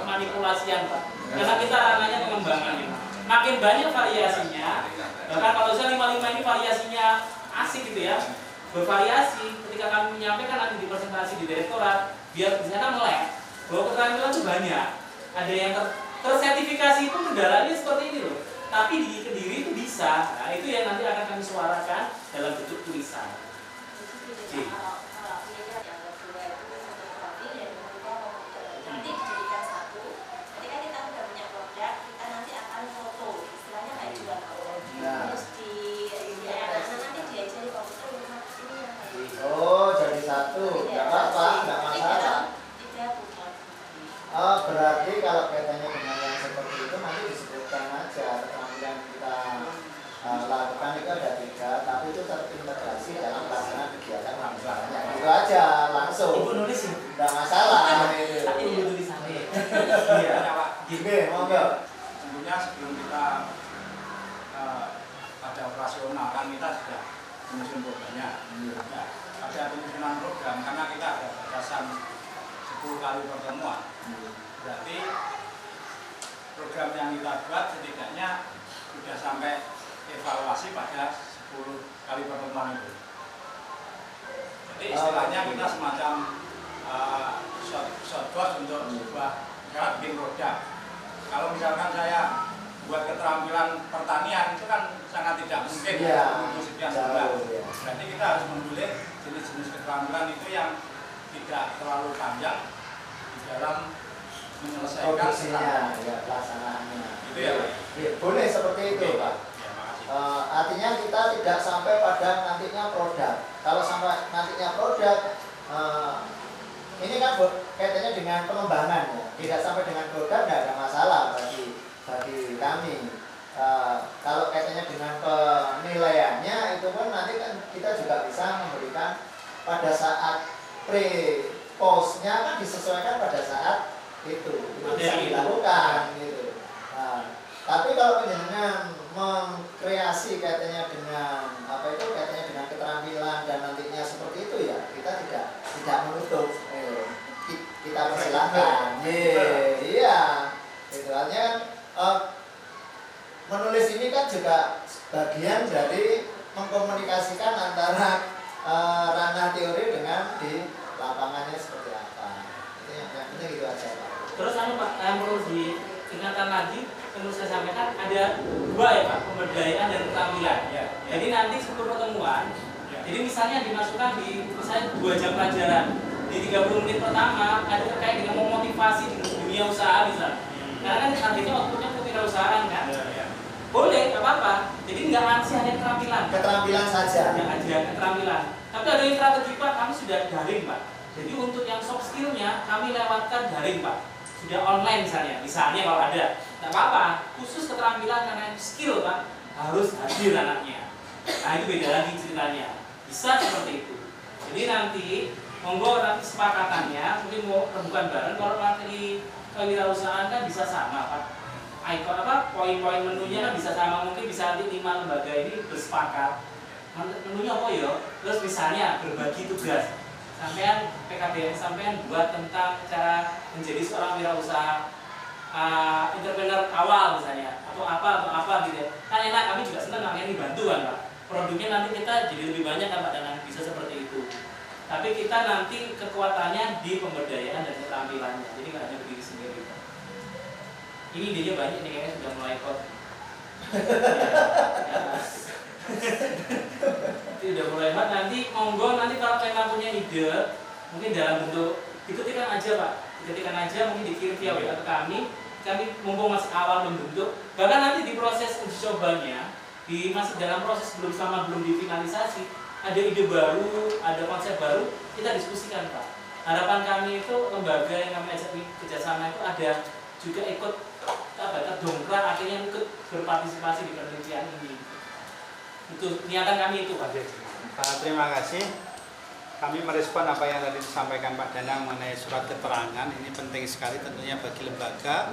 manipulasian Pak. Karena kita ranahnya pengembangan. Makin banyak variasinya, bahkan kalau saya 55 ini variasinya asik gitu ya, bervariasi. Ketika kami menyampaikan nanti di presentasi di direktorat, biar di sana melek bahwa keterampilan itu banyak. Ada yang tersertifikasi itu kendalanya seperti ini loh, tapi di Kediri itu bisa. Nah, itu yang nanti akan kami suarakan dalam bentuk tulisan. Nanti dijadikan satu. Ketika kita sudah punya produk, kita nanti akan foto, istilahnya kayak jual foto. Terus nanti diajari komputer ini yang kayak. Oh, jadi satu, nggak apa-apa, nggak masalah. Berarti kalau kaitannya dengan yang seperti itu nanti disebutkan aja keterampilan kita lakukan itu ada 3, tapi itu terintegrasi dalam pelaksanaan kegiatan misalnya. Itu aja langsung. Ibu nulis ya? Nggak masalah. Ibu tulis sampai. Iya, Pak. Gini, monggo. Tentunya sebelum kita pada operasional kan kita sudah menyusun programnya. Ya, ada penyusunan program karena kita ada batasan 10 kali pertemuan. Berarti program yang kita buat setidaknya sudah sampai evaluasi pada 10 kali pertemuan itu. Jadi istilahnya kita semacam shortcut untuk sebuah bikin produk. Kalau misalkan saya buat keterampilan pertanian itu kan sangat tidak mungkin untuk sekian bulan. Berarti kita harus memilih jenis-jenis keterampilan itu yang tidak terlalu panjang di dalam menyelesaikan produksinya, ya, pelaksanaannya. Itu ya, Pak. Ya, boleh seperti itu, Pak. Ya, makasih. Artinya kita tidak sampai pada nantinya produk. Kalau sampai nantinya produk, ini kan kaitannya dengan pengembangan ya. Tidak sampai dengan produk tidak ada masalah bagi kami. Kalau kaitannya dengan penilaiannya itu pun nanti kan kita juga bisa memberikan pada saat pre-postnya kan disesuaikan pada saat itu bisa dilakukan gitu. Tapi kalau penjenengan mengkreasi kaitannya dengan kaitannya dengan keterampilan dan nantinya seperti itu ya kita tidak menutup, kita persilahkan. Iya, itu artinya menulis ini kan juga bagian dari mengkomunikasikan antara ranah teori dengan di lapangannya seperti apa. Itu yang penting gitu aja, Pak. Terus Pak, yang perlu diingatkan lagi, perlu saya sampaikan ada 2 ya Pak, pemberdayaan dan keterampilan. Ya. Jadi nanti sebelum pertemuan, jadi misalnya dimasukkan di misalnya 2 jam pelajaran, di 30 menit pertama ada terkait dengan memotivasi di dunia usaha misalnya. Karena kan targetnya outputnya kewirausahaan kan. Boleh, nggak apa-apa. Jadi nggak hanya keterampilan. Keterampilan saja. Yang aja keterampilan. Tapi ada yang strategi Pak, kami sudah daring Pak. Jadi untuk yang soft skillnya kami lewatkan daring Pak. Sudah online misalnya kalau ada. Nggak apa-apa, khusus keterampilan karena skill Pak harus hadir anaknya. Nah itu beda lagi ceritanya. Bisa seperti itu. Jadi nanti monggo nanti kesepakatannya mungkin mau rembukan bareng kalau materi kewirausahaan kan bisa sama Pak. Icon poin-poin menunya kan bisa sama, mungkin bisa nanti 5 lembaga ini bersepakat menunya apa ya, terus misalnya berbagi tugas sampean PKBM sampean buat tentang cara menjadi seorang wirausaha entrepreneur awal misalnya atau apa gitu ya. Kan enak, kami juga senang kalian dibantu kan Pak, produknya nanti kita jadi lebih banyak kan Pak, dan bisa seperti itu. Tapi kita nanti kekuatannya di pemberdayaan dan keterampilannya, jadi nggak hanya berdiri sendiri Pak. Ini idenya banyak nih, kayaknya sudah mulai kot. Itu udah mulai hebat. Nanti monggo nanti kalau kalian punya ide, mungkin dalam bentuk diketikkan aja Pak, diketikkan aja mungkin dikirim via WA ke kami mumpung masih awal membentuk. Bahkan nanti di proses uji cobanya, masih dalam proses belum difinalisasi, ada ide baru, ada konsep baru, kita diskusikan Pak. Harapan kami itu lembaga yang kami ajak kerjasama itu ada juga ikut terdongkrak, akhirnya ikut berpartisipasi di penelitian ini. Itu niatan kami itu Pak. Terima kasih. Kami merespon apa yang tadi disampaikan Pak Danang mengenai surat keterangan. Ini penting sekali tentunya bagi lembaga,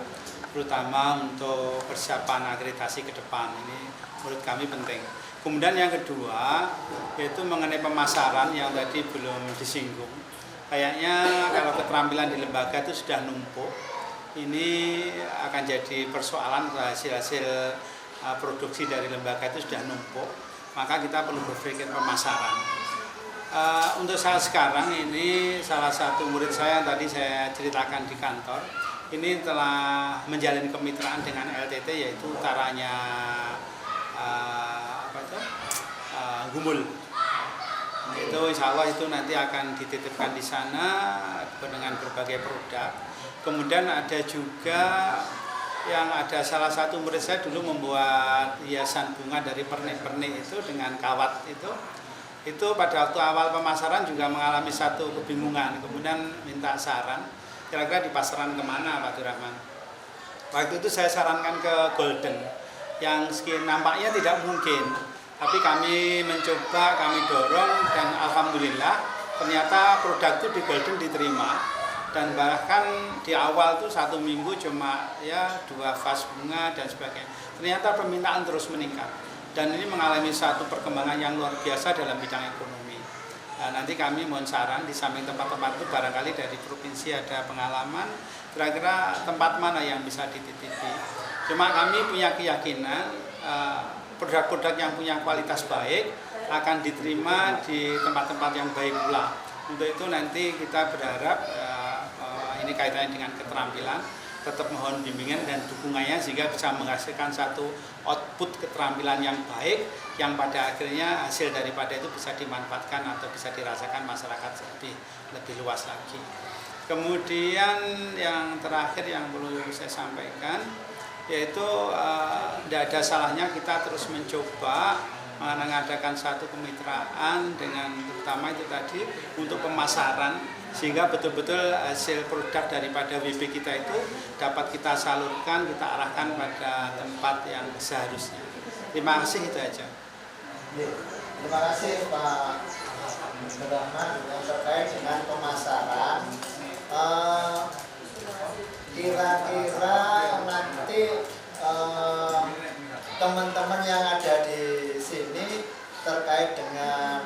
terutama untuk persiapan akreditasi ke depan. Ini menurut kami penting. Kemudian yang kedua yaitu mengenai pemasaran yang tadi belum disinggung. Kayaknya kalau keterampilan di lembaga itu sudah numpuk, ini akan jadi persoalan hasil-hasil produksi dari lembaga itu sudah numpuk, maka kita perlu berpikir pemasaran. Untuk saat sekarang ini salah satu murid saya yang tadi saya ceritakan di kantor, ini telah menjalin kemitraan dengan LTT, yaitu utaranya Gumul. Itu insya Allah itu nanti akan dititipkan di sana dengan berbagai produk. Kemudian ada juga yang ada salah satu murid saya dulu membuat hiasan bunga dari pernik-pernik itu dengan kawat itu pada waktu awal pemasaran juga mengalami satu kebingungan, kemudian minta saran kira-kira di pasaran kemana Pak Durrahman. Waktu itu saya sarankan ke Golden yang nampaknya tidak mungkin, tapi kami mencoba, kami dorong, dan alhamdulillah ternyata produk itu di Golden diterima. Dan bahkan di awal tuh 1 minggu cuma ya 2 vas bunga dan sebagainya. Ternyata permintaan terus meningkat. Dan ini mengalami satu perkembangan yang luar biasa dalam bidang ekonomi. Nah, nanti kami mohon saran di samping tempat-tempat itu barangkali dari provinsi ada pengalaman, kira-kira tempat mana yang bisa dititipi. Cuma kami punya keyakinan produk-produk yang punya kualitas baik akan diterima di tempat-tempat yang baik pula. Untuk itu nanti kita berharap ini kaitannya dengan keterampilan, tetap mohon bimbingan dan dukungannya sehingga bisa menghasilkan satu output keterampilan yang baik yang pada akhirnya hasil daripada itu bisa dimanfaatkan atau bisa dirasakan masyarakat lebih luas lagi. Kemudian yang terakhir yang perlu saya sampaikan yaitu tidak ada salahnya kita terus mencoba mengadakan satu kemitraan dengan terutama itu tadi untuk pemasaran, sehingga betul-betul hasil produk daripada WB kita itu dapat kita salurkan, kita arahkan pada tempat yang seharusnya. Terima kasih, itu aja. Terima kasih Pak Durrahman yang terkait dengan pemasaran. Kira-kira nanti teman-teman yang ada di sini terkait dengan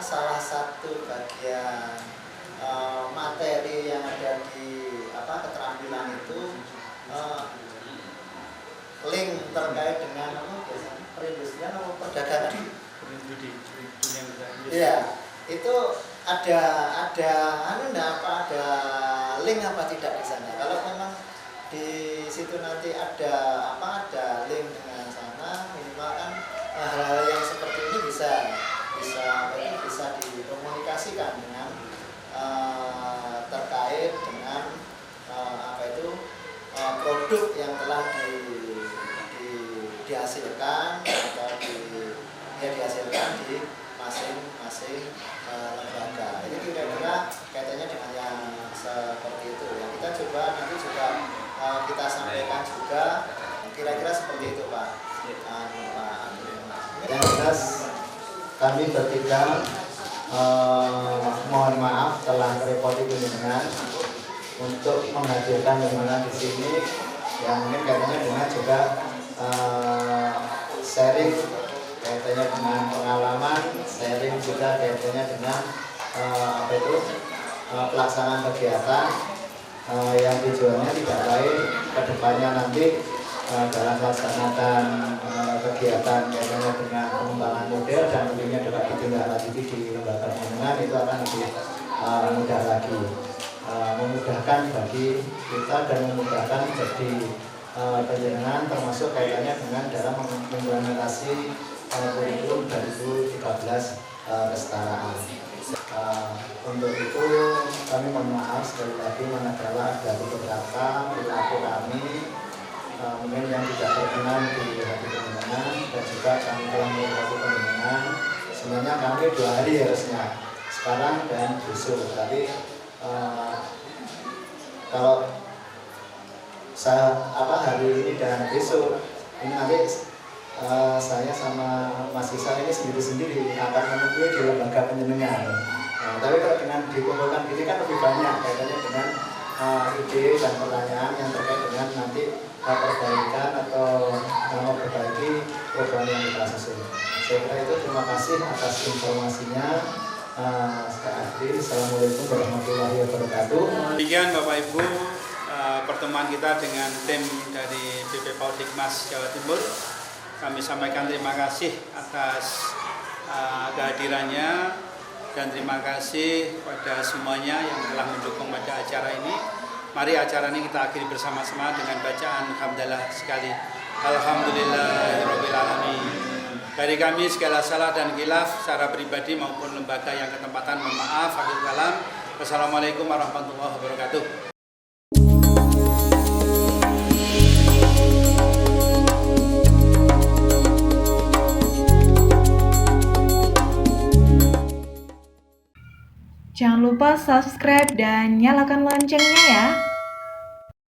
salah satu bagian materi yang ada di keterampilan itu, link terkait dengan perindustrian atau perdagangan. Iya, itu ada link apa tidak di sana? Kalau memang di situ nanti ada link dengan sana, minimal kan hal-hal yang seperti ini bisa dikomunikasikan dengan terkait dengan produk yang telah dihasilkan atau Yang jelas kami bertiga mohon maaf telah merepoti jenengan untuk menghadirkan jenengan di sini yang mungkin kaitannya dengan juga sharing kaitannya dengan pengalaman, sharing juga kaitannya dengan pelaksanaan kegiatan yang tujuannya tidak lain kedepannya nanti dalam melaksanakan kegiatan kaitannya dengan pengembangan model dan tentunya juga ditindaklanjuti di lembaga pengembangan itu akan lebih mudah lagi, memudahkan bagi kita dan memudahkan jadi penjenengan termasuk kaitannya dengan dalam mengimplementasi kurikulum 2013 kesetaraan. Untuk itu kami mohon maaf sekali lagi manakala ada beberapa perilaku kami mungkin yang tidak berkenan di hati penjenengan dan juga kami telah melakukan penjenengan. Sebenarnya kami 2 hari harusnya, sekarang dan besok, tapi kalau hari ini dan besok ini nanti saya sama Mas Isa ini sendiri-sendiri akan menemui di lembaga penjenengan. Tapi kalau dengan dikumpulkan ini kan lebih banyak kaitannya dengan ide dan pertanyaan yang terkait dengan nanti perbaikan atau memperbaiki program yang kita susun. Saya kira itu, terima kasih atas informasinya. Assalamualaikum warahmatullahi wabarakatuh. Demikian Bapak Ibu pertemuan kita dengan tim dari BP PAUD Hikmas Jawa Timur. Kami sampaikan terima kasih atas kehadirannya dan terima kasih kepada semuanya yang telah mendukung pada acara ini. Mari acara ini kita akhiri bersama-sama dengan bacaan hamdalah sekali. Alhamdulillahirabbil alamin. Dari kami segala salah dan khilaf secara pribadi maupun lembaga yang ketempatan mohon maaf. Wassalamualaikum warahmatullahi wabarakatuh. Jangan lupa subscribe dan nyalakan loncengnya ya.